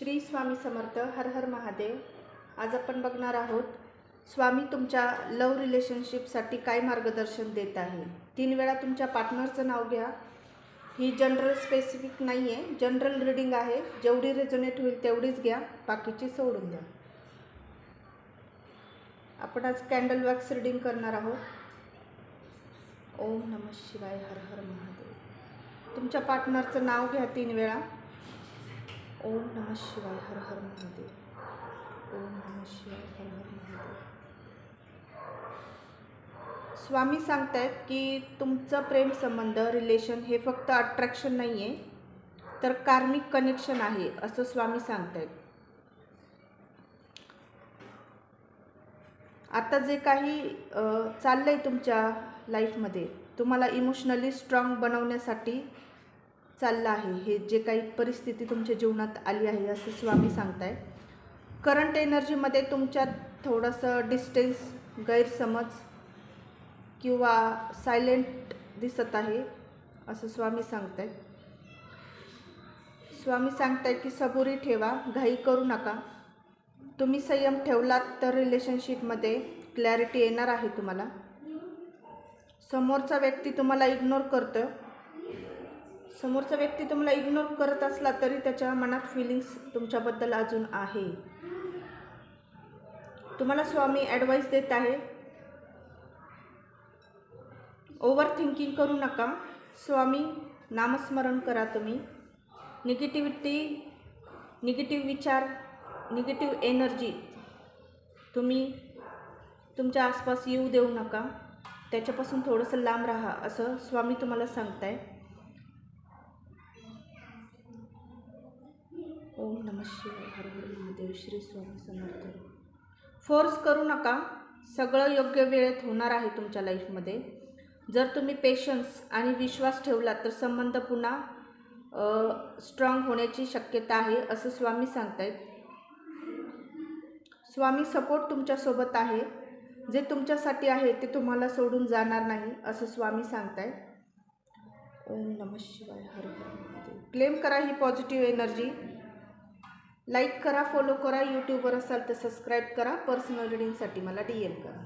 श्री स्वामी समर्थ. हर हर महादेव. आज आपण बघणार आहोत स्वामी तुमच्या लव रिलेशनशिपसाठी काय मार्गदर्शन देत आहे. 3 वेळा तुमच्या पार्टनरचं नाव घ्या. ही जनरल स्पेसिफिक नाही आहे, जनरल रीडिंग आहे. जेवढी रेझोनेट होईल तेवढीच घ्या, बाकीची सोडून द्या. आपण आज कॅन्डल वॅक्स रीडिंग करणार आहोत. ओम नमः शिवाय. हर हर महादेव. तुमच्या पार्टनरचं नाव घ्या 3 वेळा. ओम नमः शिवाय. हर हर महादेव. ओम नमः शिवाय. हर हर महादेव. स्वामी सांगतायत की तुमचं प्रेम संबंध रिलेशन हे फक्त अट्रॅक्शन नाही आहे, तर कार्मिक कनेक्शन आहे असं स्वामी सांगतायत. आता जे काही चाललंय तुमच्या लाईफमध्ये, तुम्हाला इमोशनली स्ट्रॉंग बनवण्यासाठी चाललं आहे. हे जे काही परिस्थिती तुमच्या जीवनात आली आहे असं स्वामी सांगताय. करंट एनर्जीमध्ये तुमच्यात थोडंसं डिस्टन्स, गैरसमज किंवा सायलेंट दिसत आहे असं स्वामी सांगताय. स्वामी सांगताय की सबुरी ठेवा, घाई करू नका. तुम्ही संयम ठेवलात तर रिलेशनशिपमध्ये क्लॅरिटी येणार आहे तुम्हाला. समोरचा व्यक्ती तुम्हाला इग्नोर करत असला तरी त्याच्या मनात फिलिंग्स तुमच्याबद्दल अजून आहे. तुम्हाला स्वामी ॲडवाईस देत आहे, ओव्हर थिंकिंग करू नका. स्वामी नामस्मरण करा. तुम्ही निगेटिव्ह विचार, निगेटिव्ह एनर्जी तुम्ही तुमच्या आसपास येऊ देऊ नका. त्याच्यापासून थोडंसं लांब राहा असं स्वामी तुम्हाला सांगताय. ओम नमः शिवाय. हर हर महादेव. श्री स्वामी समर्थ. फोर्स करू नका. सगळं योग्य वेळेत होणार आहे तुमच्या लाईफमध्ये. जर तुम्ही पेशन्स आणि विश्वास ठेवला तर संबंध पुन्हा स्ट्रॉंग होण्याची शक्यता आहे असं स्वामी सांगतायत. स्वामी सपोर्ट तुमच्यासोबत आहे. जे तुमच्यासाठी आहे ते तुम्हाला सोडून जाणार नाही असं स्वामी सांगताय. ओम नमः शिवाय. हर हर महादेव. क्लेम करा ही पॉझिटिव्ह एनर्जी. लाईक करा, फॉलो करा. यूट्यूबवर असाल तर सबस्क्राईब करा. पर्सनल रीडिंगसाठी मला DM करा.